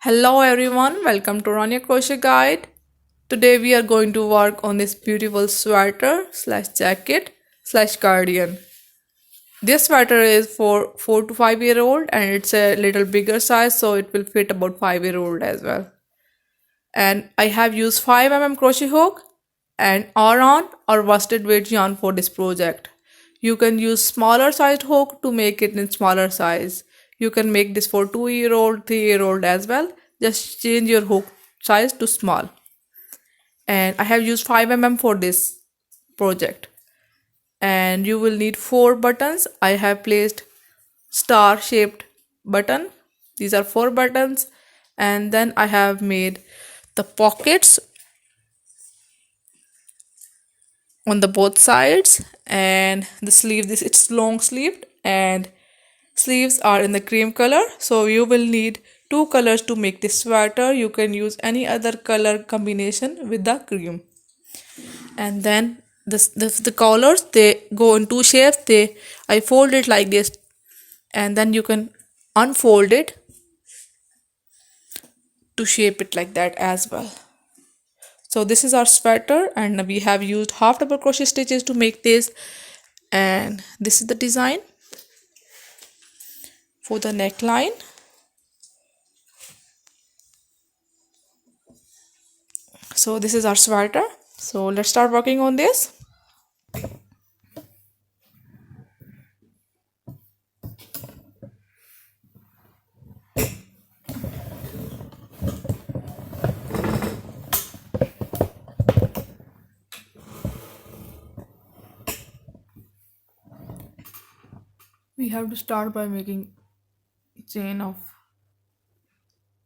Hello everyone, welcome to Rania Crochet Guide. Today we are going to work on this beautiful sweater slash jacket slash cardigan. This sweater is for 4 to 5 year old and it's a little bigger size, so it will fit about 5 year old as well. And I have used 5 mm crochet hook and aran or worsted weight yarn for this project. You can use smaller sized hook to make it in smaller size. You can make this for 2 year old, 3 year old as well. Just change your hook size to small. And I have used 5 mm for this project. And you will need 4 buttons. I have placed star shaped button. These are 4 buttons. And then I have made the pockets on the both sides, and the sleeve, this it's long sleeved and sleeves are in the cream color. So you will need two colors to make this sweater. You can use any other color combination with the cream. And then the collars, they go in two shapes. I fold it like this, and then you can unfold it to shape it like that as well. So this is our sweater, and we have used half double crochet stitches to make this. And this is the design for the neckline. So this is our sweater. So let's start working on this. We have to start by making chain of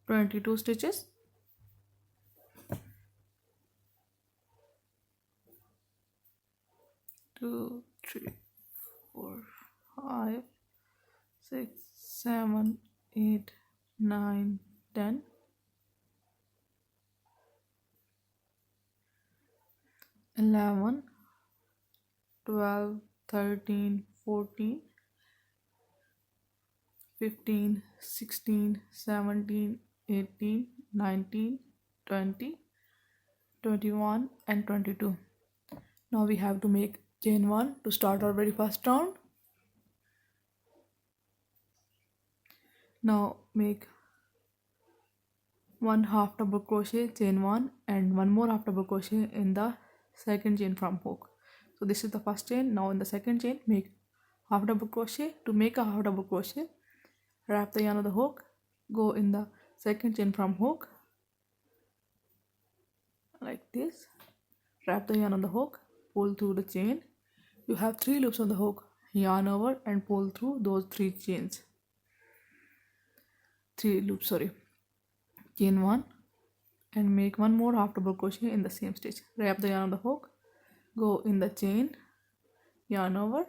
22 stitches. Two, three, 4, 5, 6, 7, 8, 9, 10, 11, 12, 13, 14, 15, 16, 17, 18, 19, 20, 21 and 22. Now we have to make chain 1 to start our very first round. Now make one half double crochet, chain 1, and one more half double crochet in the second chain from hook. So this is the first chain. Now in the second chain, make half double crochet. To make a half double crochet, wrap the yarn of the hook, go in the second chain from hook like this, wrap the yarn on the hook, pull through the chain. You have 3 loops on the hook, yarn over and pull through those 3 chains. 3 loops, sorry. Chain 1 and make one more half double crochet in the same stitch. Wrap the yarn on the hook, go in the chain, yarn over,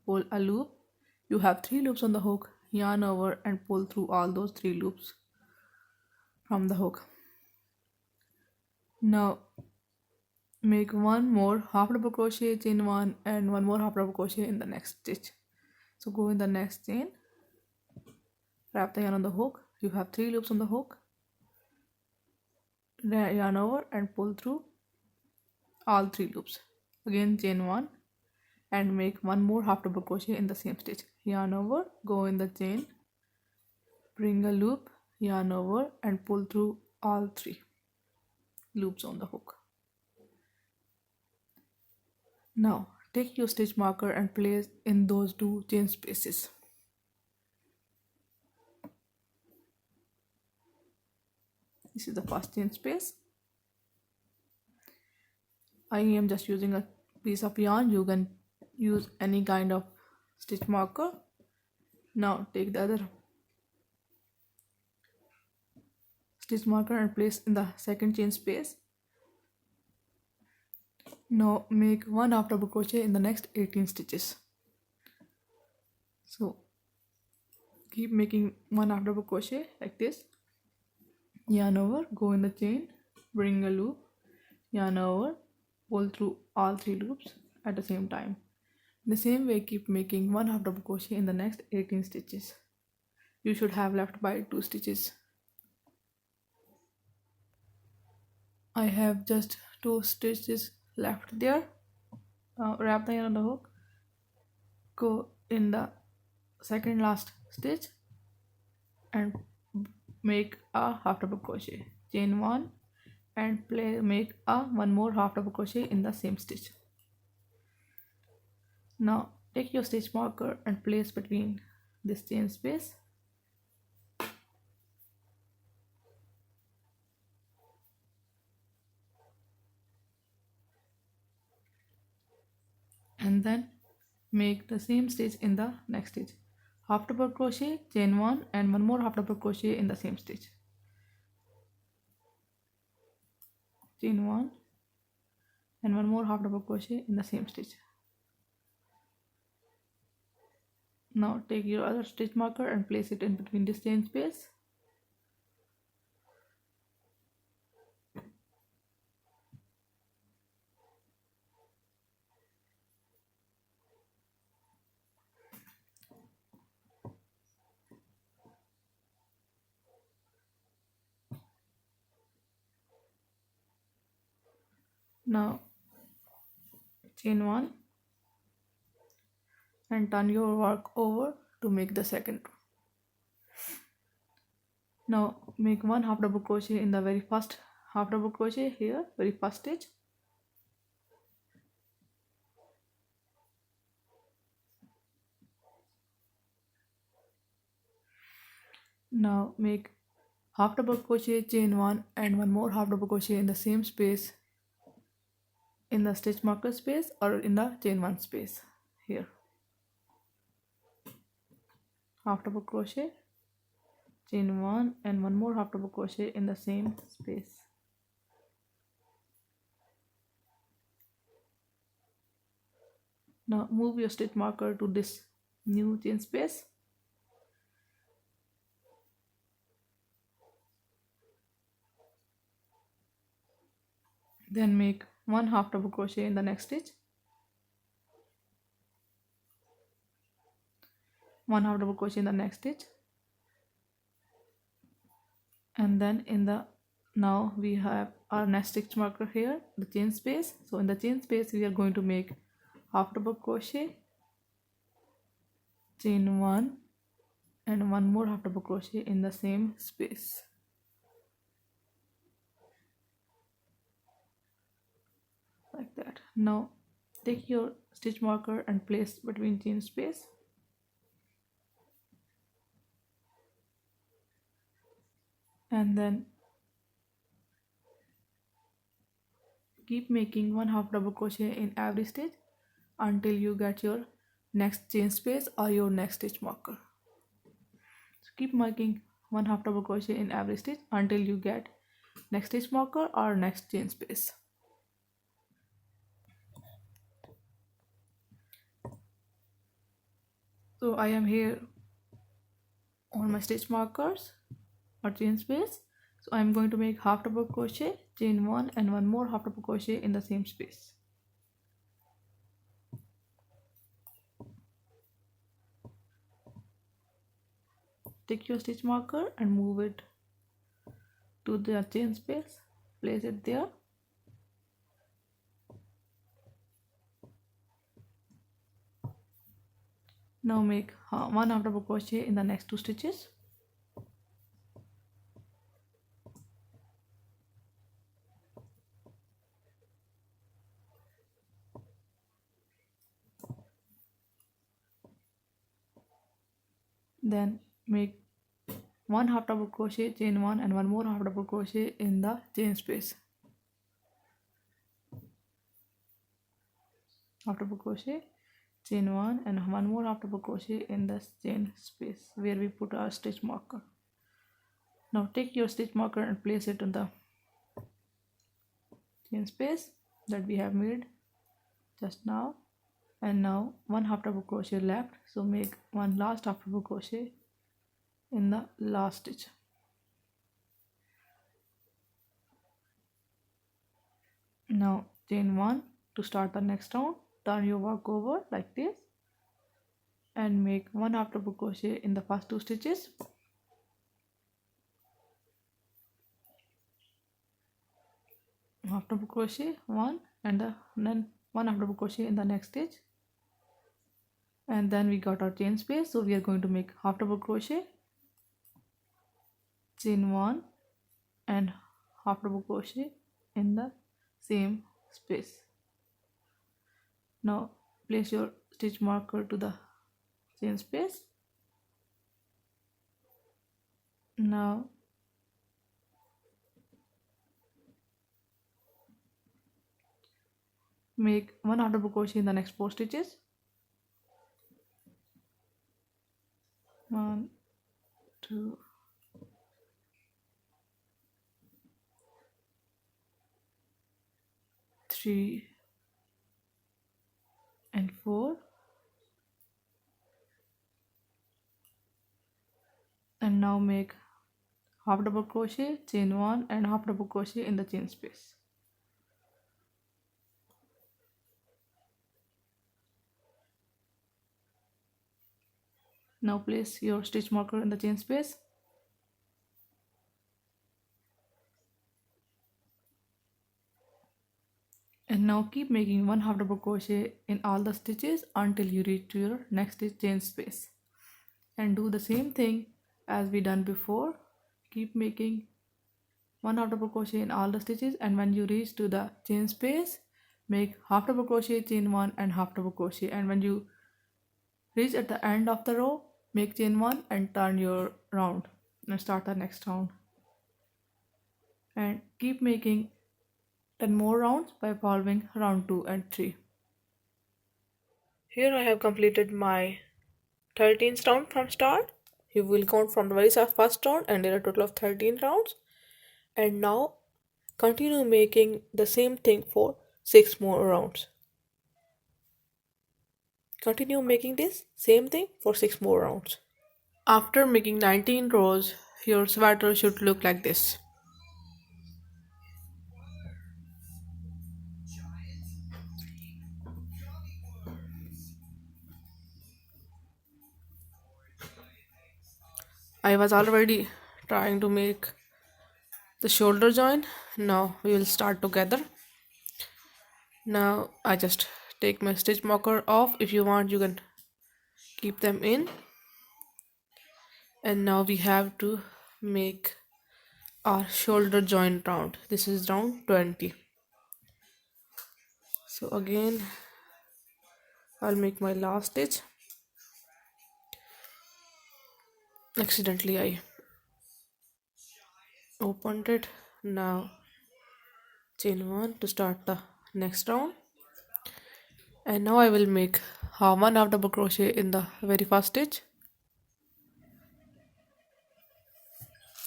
pull a loop. You have 3 loops on the hook, yarn over and pull through all those 3 loops from the hook. Now make one more half double crochet, chain 1, and one more half double crochet in the next stitch. So go in the next chain, wrap the yarn on the hook. You have 3 loops on the hook, yarn over and pull through all 3 loops. Again chain 1 and make one more half double crochet in the same stitch. Yarn over, go in the chain, bring a loop, yarn over and pull through all 3 loops on the hook. Now take your stitch marker and place in those 2 chain spaces. This is the first chain space. I am just using a piece of yarn. You can use any kind of stitch marker. Now take the other stitch marker and place in the second chain space. Now make one half double crochet in the next 18 stitches. So keep making one half double crochet like this. Yarn over, go in the chain, bring a loop, yarn over, pull through all 3 loops at the same time. In the same way, keep making one half double crochet in the next 18 stitches. You should have left by 2 stitches. I have just 2 stitches left there. Wrap the yarn on the hook, go in the second last stitch and make a half double crochet, chain 1 and make a one more half double crochet in the same stitch. Now take your stitch marker and place between this chain space and then make the same stitch in the next stitch. Half double crochet, chain 1 and one more half double crochet in the same stitch. Chain 1 and one more half double crochet in the same stitch. Now take your other stitch marker and place it in between this chain space. Now chain 1 and turn your work over to make the second row. Now make one half double crochet in the very first half double crochet here, very first stitch. Now make half double crochet, chain 1 and one more half double crochet in the same space, in the stitch marker space or in the chain 1 space here. Half double crochet, chain 1 and one more half double crochet in the same space. Now move your stitch marker to this new chain space. Then make one half double crochet in the next stitch, one half double crochet in the next stitch, and then in the now we have our next stitch marker here, the chain space. So in the chain space we are going to make half double crochet, chain 1 and one more half double crochet in the same space. Like that. Now take your stitch marker and place between chain space. And then keep making one half double crochet in every stitch until you get your next chain space or your next stitch marker. So keep making one half double crochet in every stitch until you get next stitch marker or next chain space. So I am here on my stitch markers or chain space. So I am going to make half double crochet, chain 1 and one more half double crochet in the same space. Take your stitch marker and move it to the chain space, place it there. Now make one half double crochet in the next 2 stitches. Then make one half double crochet, chain 1 and one more half double crochet in the chain space. Half double crochet, chain 1 and one more half double crochet in the chain space where we put our stitch marker. Now take your stitch marker and place it in the chain space that we have made just now, and now one half double crochet left, so make one last half double crochet in the last stitch. Now chain 1 to start the next round. Turn your work over like this and make one half double crochet in the first 2 stitches. half double crochet one, and then one half double crochet in the next stitch, and then we got our chain space. So we are going to make half double crochet, chain one, and half double crochet in the same space. Now place your stitch marker to the chain space. Now make one half double crochet in the next 4 stitches. 1, 2, 3, and 4, and now make half double crochet, chain one, and half double crochet in the chain space. Now place your stitch marker in the chain space. And now keep making one half double crochet in all the stitches until you reach to your next stitch chain space. And do the same thing as we done before. Keep making one half double crochet in all the stitches, and when you reach to the chain space, make half double crochet, chain one, and half double crochet. And when you reach at the end of the row, make chain one and turn your round and start the next round. And keep making 10 more rounds by following round 2 and 3. Here I have completed my 13th round from start. You will count from the very first round, and there are a total of 13 rounds. And now continue making the same thing for 6 more rounds. Continue making this same thing for 6 more rounds. After making 19 rows, your sweater should look like this. I was already trying to make the shoulder join. Now we will start together. Now I just take my stitch marker off. If you want, you can keep them in. And now we have to make our shoulder join round. This is round 20. So again I'll make my last stitch. Accidentally I opened it. Now chain one to start the next round, and now I will make one half double crochet in the very first stitch,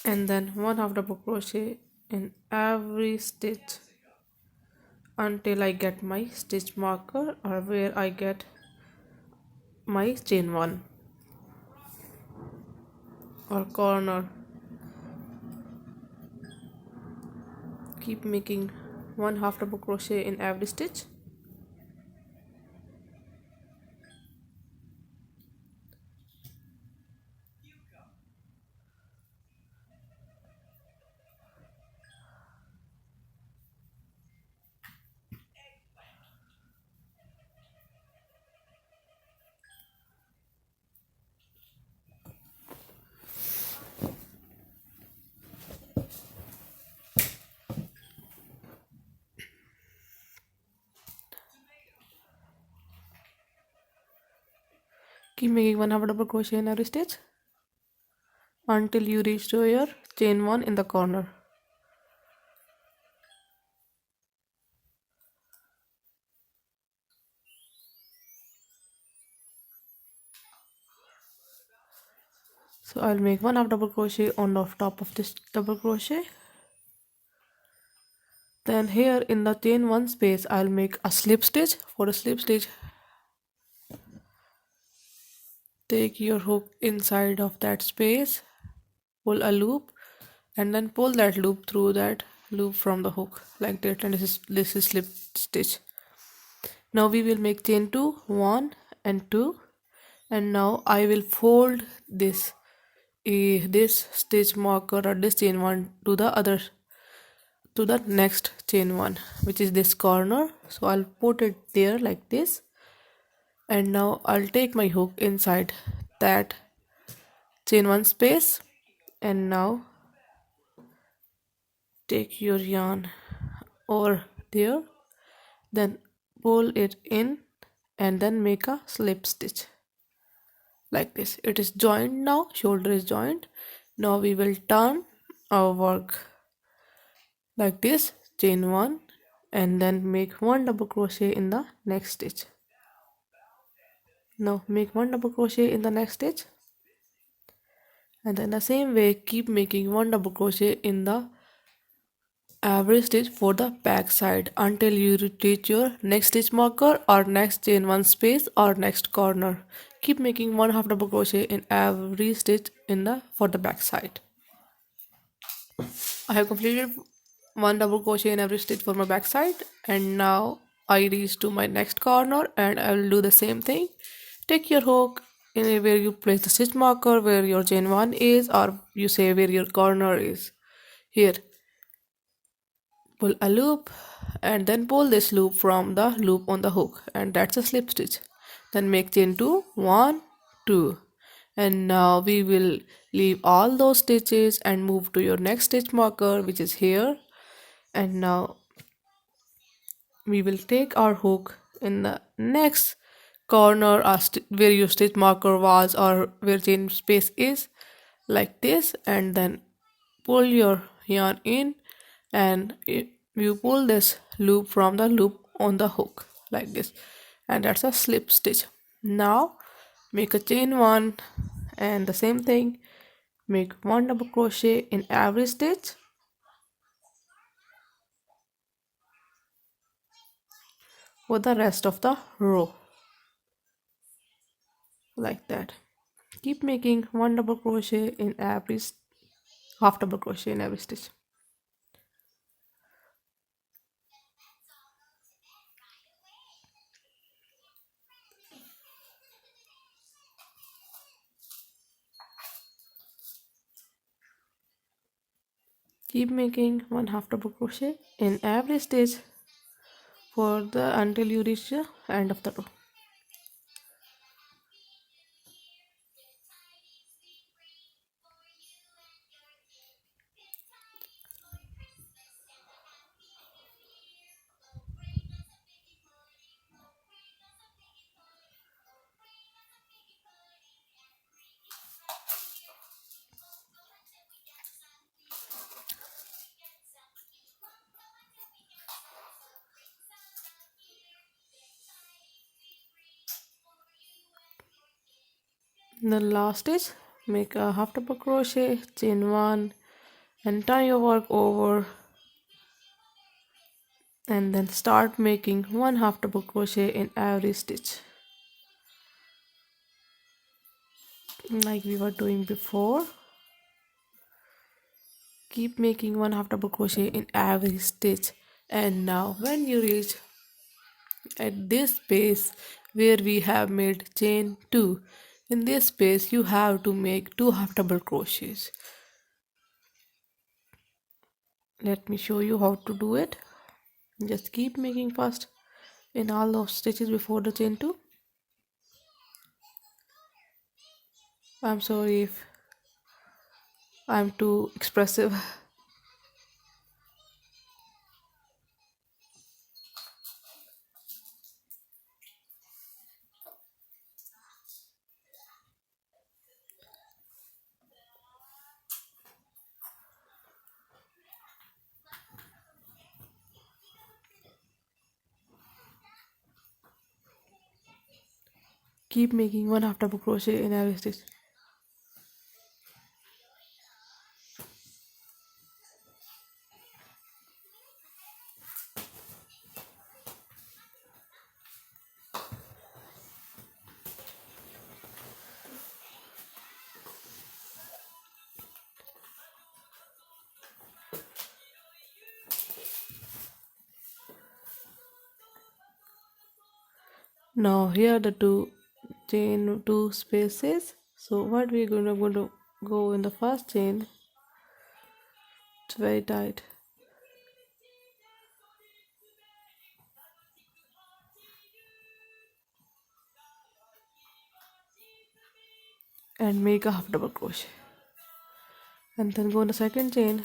and then one half double crochet in every stitch until I get my stitch marker, or where I get my chain one or corner. Keep making one half double crochet in every stitch. Keep making one half double crochet in every stitch until you reach to your chain one in the corner. So I'll make one half double crochet on the top of this double crochet. Then here in the chain one space I'll make a slip stitch. For a slip stitch, take your hook inside of that space, pull a loop, and then pull that loop through that loop from the hook like that, and this is slip stitch. Now we will make chain 2, 1 and 2, and now I will fold this stitch marker or this chain one to the other to the next chain one, which is this corner. So I'll put it there like this, and now I'll take my hook inside that chain one space, and now take your yarn over there, then pull it in and then make a slip stitch like this. It is joined now, shoulder is joined. Now we will turn our work like this, chain one, and then make one double crochet in the next stitch. Now make one double crochet in the next stitch, and then the same way keep making one double crochet in the every stitch for the back side until you reach your next stitch marker or next chain one space or next corner. Keep making one half double crochet in every stitch in the for the back side. I have completed one double crochet in every stitch for my back side, and now I reach to my next corner and I will do the same thing. Take your hook in where you place the stitch marker where your chain one is, or you say where your corner is. Here, pull a loop and then pull this loop from the loop on the hook, and that's a slip stitch. Then make chain two, one, two, and now we will leave all those stitches and move to your next stitch marker, which is here. And now we will take our hook in the next corner or where your stitch marker was or where chain space is, like this, and then pull your yarn in, and you pull this loop from the loop on the hook like this, and that's a slip stitch. Now make a chain one and the same thing, make one double crochet in every stitch for the rest of the row like that. Keep making one double crochet in every half double crochet in every stitch. Keep making one half double crochet in every stitch for the until you reach the end of the row. The last stitch, make a half double crochet, chain one, and turn your work over, and then start making one half double crochet in every stitch like we were doing before. Keep making one half double crochet in every stitch, and now when you reach at this space where we have made chain 2, in this space you have to make 2 half double crochets. Let me show you how to do it. Just keep making first in all those stitches before the chain 2. I'm sorry if I'm too expressive. Keep making one half double crochet in every stitch. Now here are the two chain 2 spaces. So what we're going to go in the first chain, it's very tight. and make a half double crochet, and then go on the second chain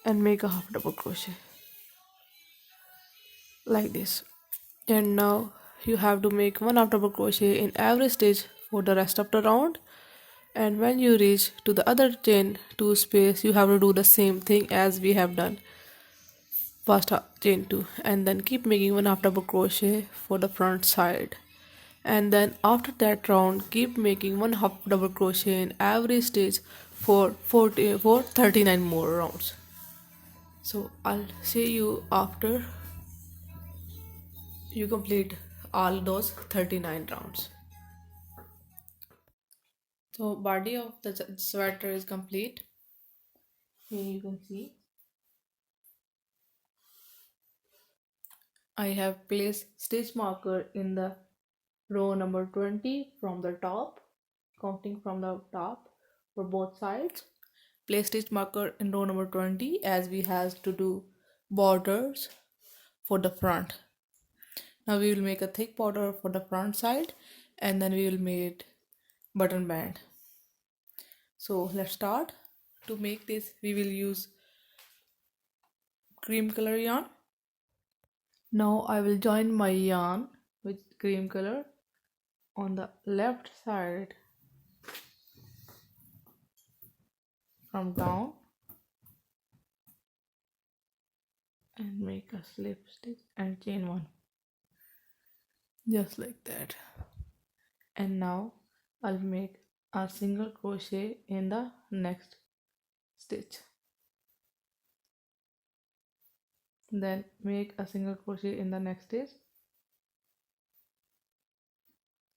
and make a half double crochet like this. And now you have to make one half double crochet in every stitch for the rest of the round, and when you reach to the other chain 2 space, you have to do the same thing as we have done first chain 2, and then keep making one half double crochet for the front side. And then after that round, keep making one half double crochet in every stitch for 39 more rounds. So I'll see you after you complete all those 39 rounds. So body of the sweater is complete. Here you can see I have placed stitch marker in the row number 20 from the top, counting from the top for both sides. Place stitch marker in row number 20 as we have to do borders for the front. Now we will make a thick border for the front side, and then we will make button band. So let's start. To make this we will use cream color yarn. Now I will join my yarn with cream color on the left side from down and make a slip stitch and chain one, just like that. And now I'll make a single crochet in the next stitch, then make a single crochet in the next stitch.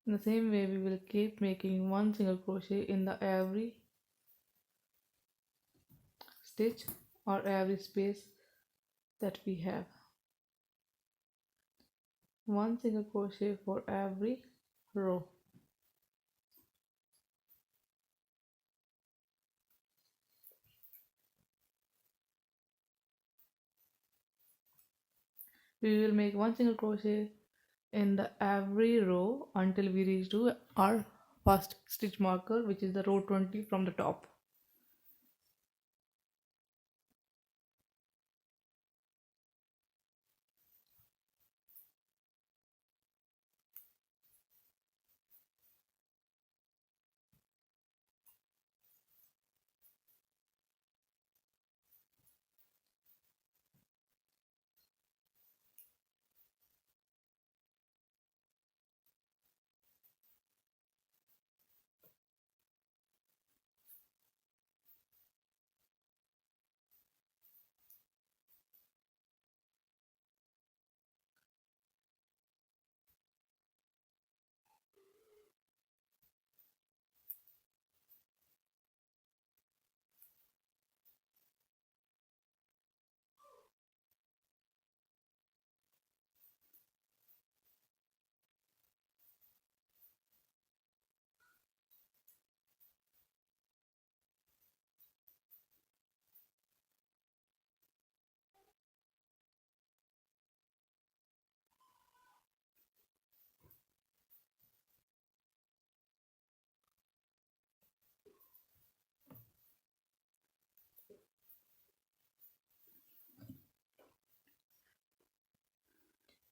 In the same way we will keep making one single crochet in the every stitch or every space that we have. One single crochet for every row. We will make one single crochet in the every row until we reach to our first stitch marker, which is the row 20 from the top.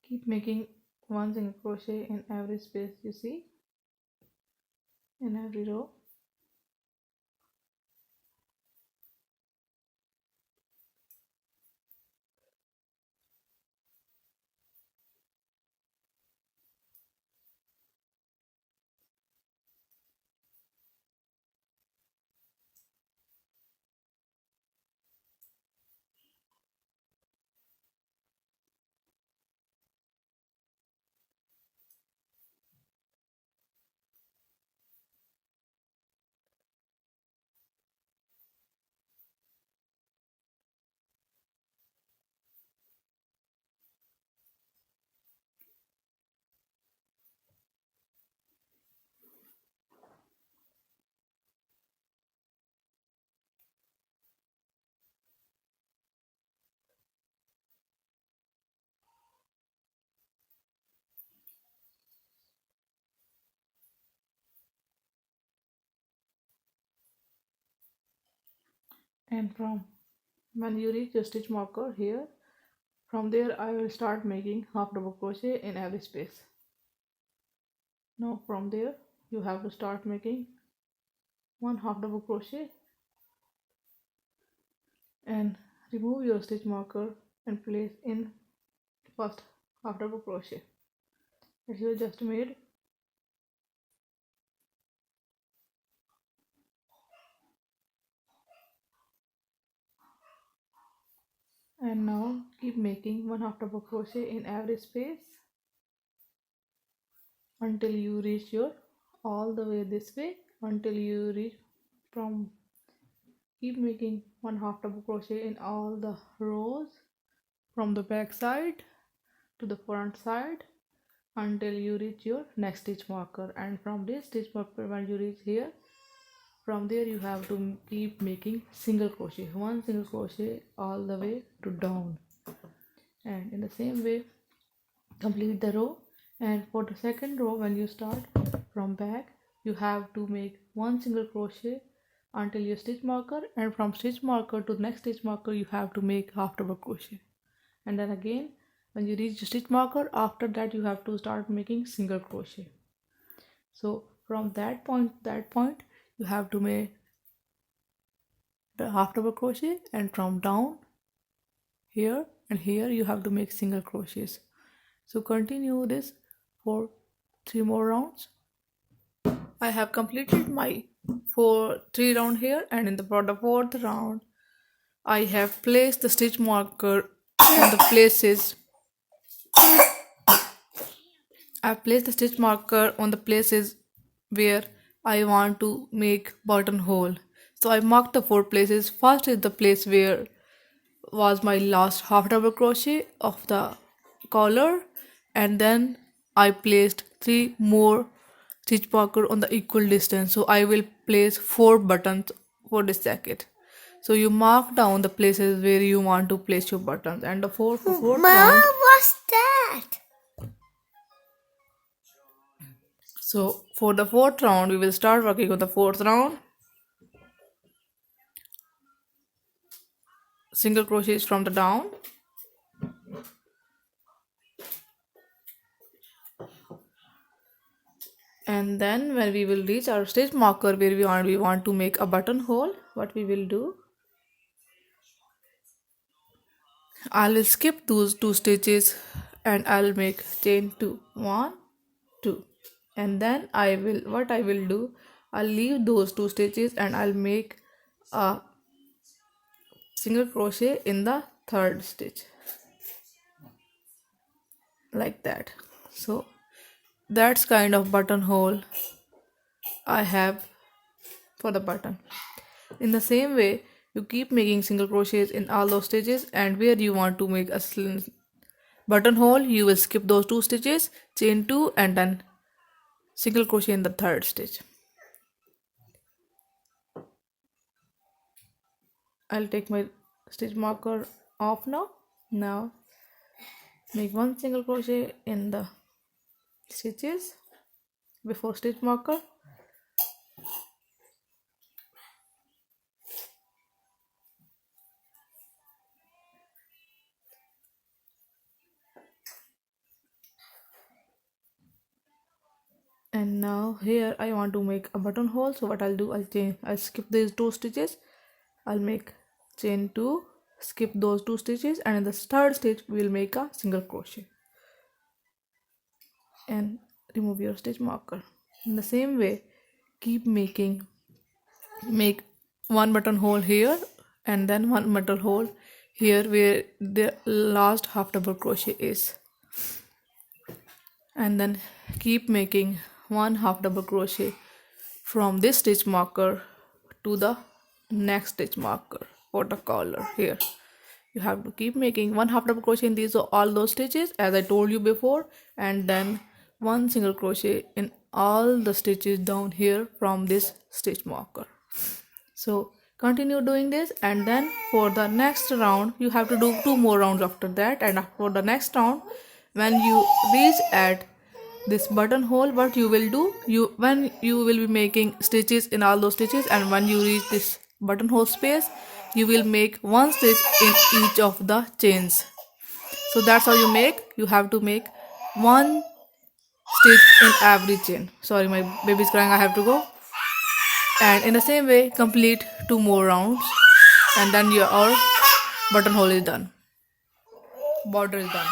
Keep making one single crochet in every space you see in every row. and from when you reach your stitch marker here, from there I will start making half double crochet in every space. Now from there you have to start making one half double crochet and remove your stitch marker and place in first half double crochet that you just made. And now keep making one half double crochet in every space until you reach your all the way this way, until you reach from keep making one half double crochet in all the rows from the back side to the front side until you reach your next stitch marker. And from this stitch marker, when you reach here, from there you have to keep making single crochet, one single crochet all the way to down, and in the same way complete the row. And for the second row, when you start from back, you have to make one single crochet until your stitch marker, and from stitch marker to the next stitch marker you have to make half double crochet. And then again when you reach the stitch marker, after that you have to start making single crochet. So from that point you have to make the half double crochet, and from down here and here you have to make single crochets. So continue this for 3 more rounds. I have completed my 3 round here, and in the for the 4th round I have placed the stitch marker on the places. I placed the stitch marker on the places where I want to make buttonhole. So I marked the 4 places. First is the place where was my last half double crochet of the collar, and then I placed 3 more stitch marker on the equal distance. So I will place 4 buttons for this jacket. So you mark down the places where you want to place your buttons, and the fourth round. What's that? So for the 4th round, we will start working on the 4th round. Single crochets from the down. And then when we will reach our stitch marker where we want to make a buttonhole, what we will do, I will skip those 2 stitches and I'll make chain 2, 1, 2, and then I will do, I'll leave those 2 stitches and I'll make a single crochet in the 3rd stitch like that. So that's kind of buttonhole I have for the button. In the same way, you keep making single crochets in all those stitches, and where you want to make a buttonhole, you will skip those 2 stitches, chain 2, and then single crochet in the 3rd stitch. I'll take my stitch marker off now. Now make one single crochet in the stitches before stitch marker, and now here I want to make a buttonhole. So what I'll do, I'll skip these 2 stitches, I'll make chain 2, skip those 2 stitches, and in the 3rd stitch we will make a single crochet and remove your stitch marker. In the same way, keep make one buttonhole here and then one buttonhole here where the last half double crochet is, and then keep making one half double crochet from this stitch marker to the next stitch marker for the collar. Here you have to keep making one half double crochet in these all those stitches as I told you before, and then one single crochet in all the stitches down here from this stitch marker. So continue doing this, and then for the next round you have to do 2 more rounds after that. And for the next round, when you reach at this buttonhole, what you will do, when you will be making stitches in all those stitches, and when you reach this buttonhole space, you will make one stitch in each of the chains. So that's how you have to make one stitch in every chain. Sorry, my baby's crying, I have to go. And in the same way, complete 2 more rounds, and then your buttonhole is done. Border is done.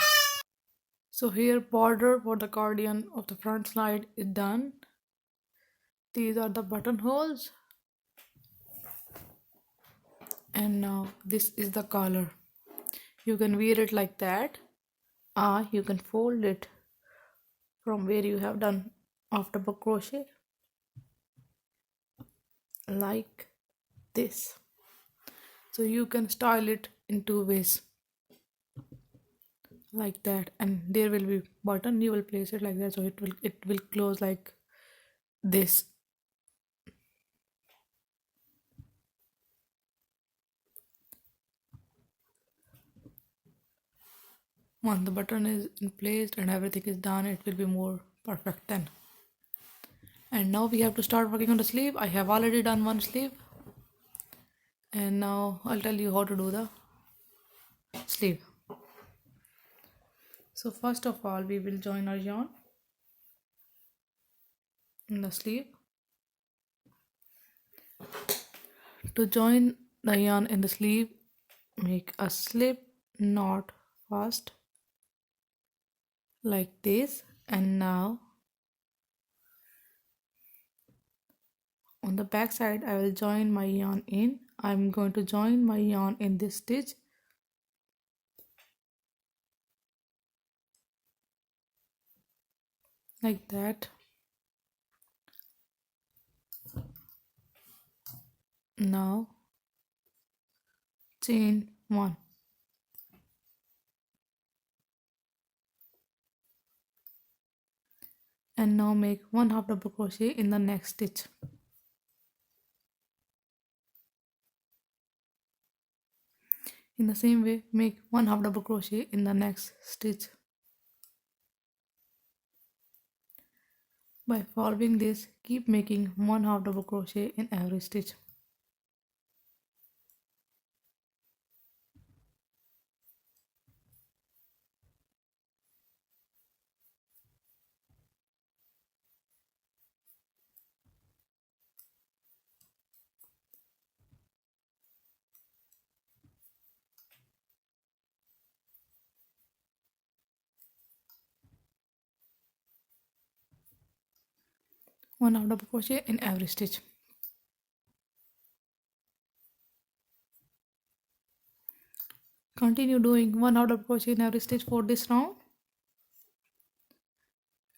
So here border for the cardigan of the front side is done. These are the buttonholes, and now this is the collar. You can wear it like that, or you can fold it from where you have done after crochet like this. So you can style it in 2 ways like that, and there will be button. You will place it like that, so it will close like this. Once the button is in place and everything is done, it will be more perfect then. And now we have to start working on the sleeve. I have already done one sleeve, and now I'll tell you how to do the sleeve. So first of all, we will join our yarn in the sleeve. To join the yarn in the sleeve, make a slip knot first like this, and now on the back side I will join my yarn in. I'm going to join my yarn in this stitch like that. Now chain 1, and now make 1/2 double crochet in the next stitch. In the same way, make 1/2 double crochet in the next stitch. By following this, keep making 1/2 double crochet in every stitch. One half double crochet in every stitch. Continue doing 1/2 double crochet in every stitch for this round,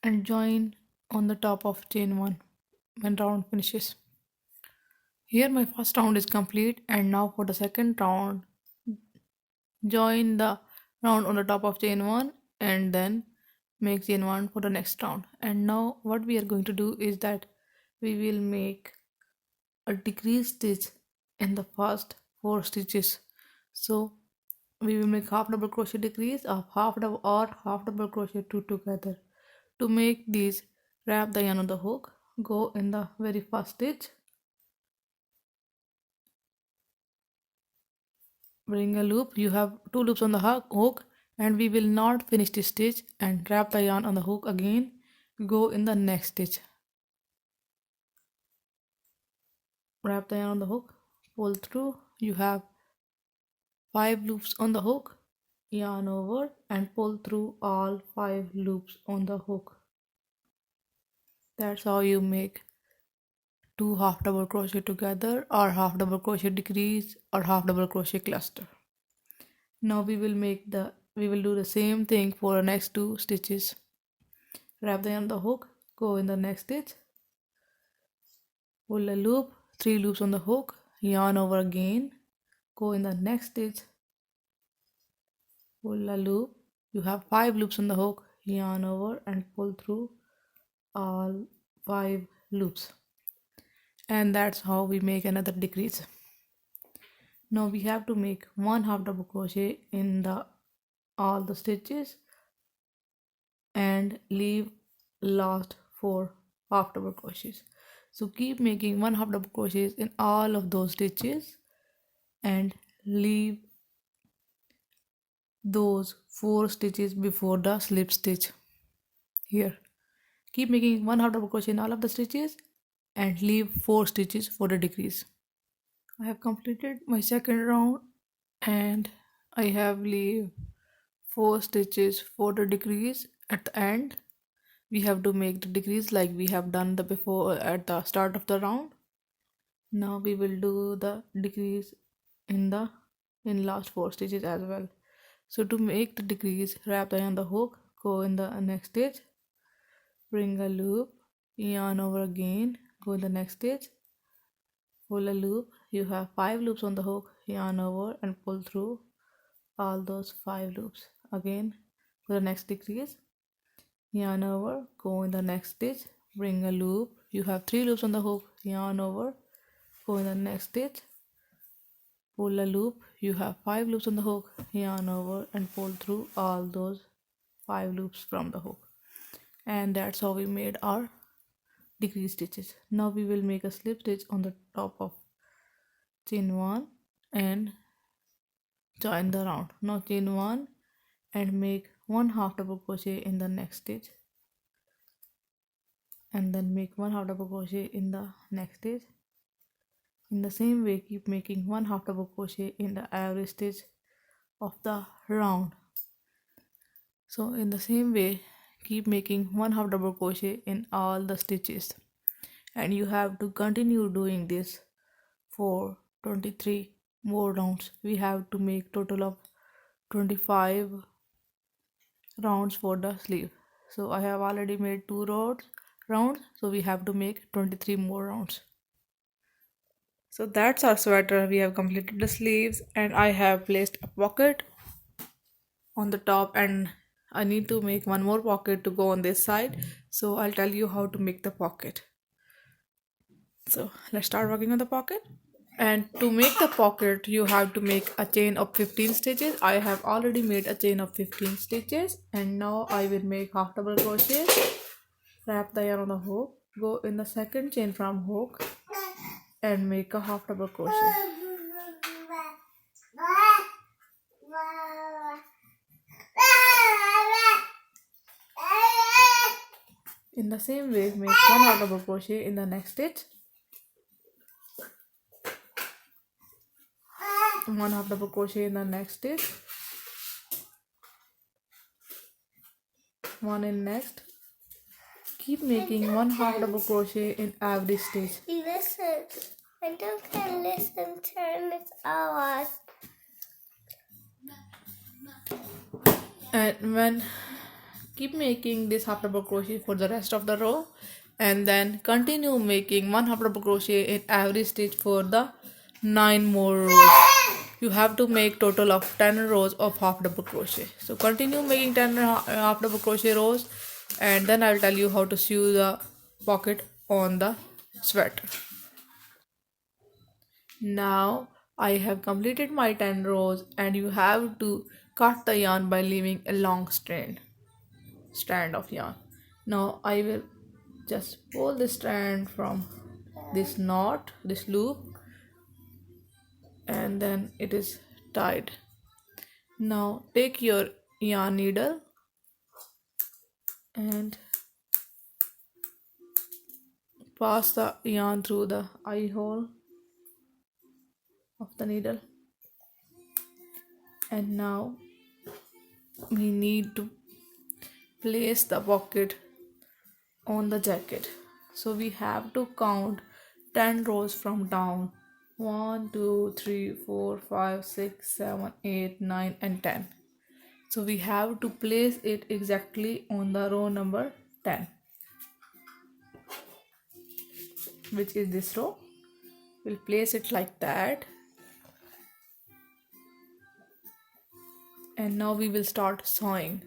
and join on the top of chain 1 when round finishes. Here my first round is complete, and now for the second round, join the round on the top of chain 1 and then make chain 1 for the next round. And now what we are going to do is that we will make a decrease stitch in the first 4 stitches. So we will make half double crochet decrease of half double crochet 2 together. To make these, wrap the yarn on the hook, go in the very first stitch, bring a loop. You have 2 loops on the hook, and we will not finish this stitch, and wrap the yarn on the hook again, go in the next stitch, wrap the yarn on the hook, pull through. You have 5 loops on the hook, yarn over and pull through all 5 loops on the hook. That's how you make 2 half double crochet together, or half double crochet decrease, or half double crochet cluster. Now we will do the same thing for the next 2 stitches. Wrap the yarn on the hook, go in the next stitch, pull a loop, 3 loops on the hook, yarn over again, go in the next stitch, pull a loop. You have 5 loops on the hook, yarn over and pull through all 5 loops. And that's how we make another decrease. Now we have to make 1/2 double crochet in all the stitches and leave last 4 half double crochets. So keep making 1/2 double crochets in all of those stitches and leave those 4 stitches before the slip stitch here. Keep making 1 half double crochet in all of the stitches and leave 4 stitches for the decrease. I have completed my second round and I have leave 4 stitches for the decrease at the end. We have to make the decrease like we have done the before at the start of the round. Now we will do the decrease in last 4 stitches as well. So to make the decrease, wrap the yarn on the hook, go in the next stitch, bring a loop, yarn over again, go in the next stitch, pull a loop. You have 5 loops on the hook, yarn over and pull through all those 5 loops. Again for the next decrease, yarn over, go in the next stitch, bring a loop. You have 3 loops on the hook, yarn over, go in the next stitch, pull a loop. You have 5 loops on the hook, yarn over and pull through all those 5 loops from the hook. And that's how we made our decrease stitches. Now we will make a slip stitch on the top of chain 1 and join the round. Now chain 1 and make 1 half double crochet in the next stitch, and then make 1 half double crochet in the next stitch. In the same way, keep making 1 half double crochet in the every stitch of the round. So in the same way, keep making 1 half double crochet in all the stitches, and you have to continue doing this for 23 more rounds. We have to make total of 25 rounds for the sleeve. So I have already made 2 rounds, so we have to make 23 more rounds. So that's our sweater. We have completed the sleeves and I have placed a pocket on the top, and I need to make one more pocket to go on this side. So I'll tell you how to make the pocket. So let's start working on the pocket. And to make the pocket, you have to make a chain of 15 stitches. I have already made a chain of 15 stitches, and now I will make half double crochet, wrap the yarn on the hook, go in the second chain from hook and make a half double crochet. In the same way, make 1 half double crochet in the next stitch, 1 half double crochet in the next stitch, 1 in next. Keep making 1 half double crochet in every stitch. Listen. I don't can listen. Turn it off. And keep making this half double crochet for the rest of the row, and then continue making 1 half double crochet in every stitch for the 9 more rows. You have to make total of 10 rows of half double crochet. So continue making 10 half double crochet rows, and then I'll tell you how to sew the pocket on the sweater. Now I have completed my 10 rows, and you have to cut the yarn by leaving a long strand of yarn. Now I will just pull the strand from this knot, this loop, and then it is tied. Now take your yarn needle and pass the yarn through the eye hole of the needle, and now we need to place the pocket on the jacket. So we have to count 10 rows from down: 1 2 3 4 5 6 7 8 9 and 10. So we have to place it exactly on the row number 10, which is this row. We'll place it like that, and now we will start sewing.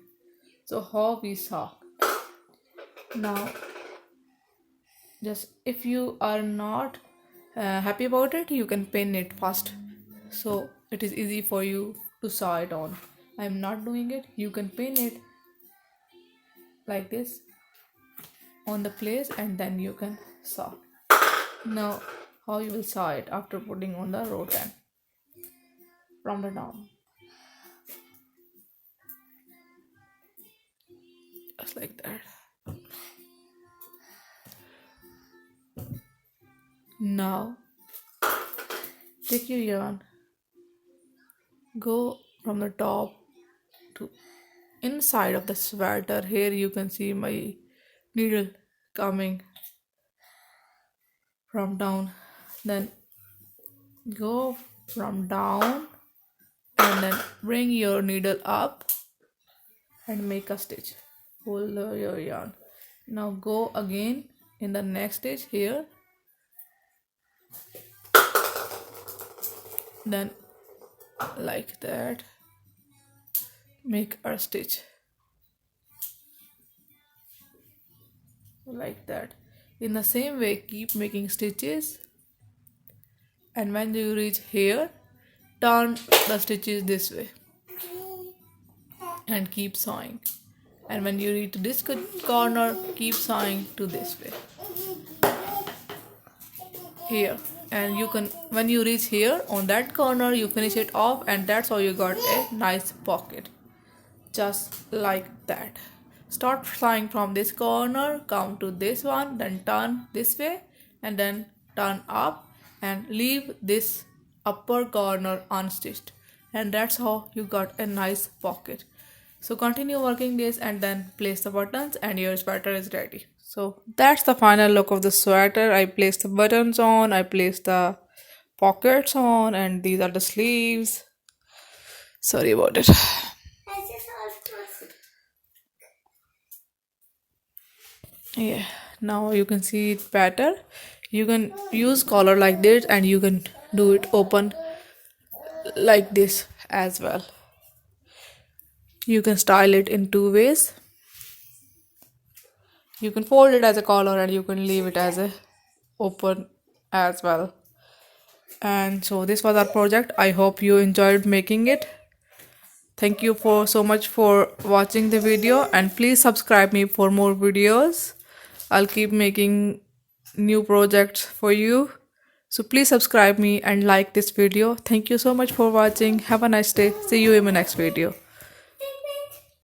So how we sew? Now just if you are not happy about it, you can pin it first, so it is easy for you to sew it on. I am not doing it. You can pin it like this on the place, and then you can sew. Now how you will sew it after putting on the row 10? from the down, just like that. Now take your yarn, go from the top to inside of the sweater. Here you can see my needle coming from down, then go from down and then bring your needle up and make a stitch. Pull your yarn. Now go again in the next stitch here, then like that make a stitch like that. In the same way keep making stitches, and when you reach here turn the stitches this way and keep sewing, and when you reach this corner keep sewing to this way here, and you can, when you reach here on that corner you finish it off, and that's how you got a nice pocket, just like that. Start sewing from this corner, come to this one, then turn this way and then turn up and leave this upper corner unstitched, and that's how you got a nice pocket. So continue working this and then place the buttons and your sweater is ready. So that's the final look of the sweater. I placed the buttons on, I placed the pockets on, and these are the sleeves. Sorry about it. Yeah, now you can see it better. You can use collar like this and you can do it open like this as well. You can style it in two ways. You can fold it as a collar and you can leave it as a open as well. And so this was our project. I hope you enjoyed making it. Thank you for so much for watching the video, and please subscribe me for more videos. I'll keep making new projects for you. So please subscribe me and like this video. Thank you so much for watching. Have a nice day. See you in my next video.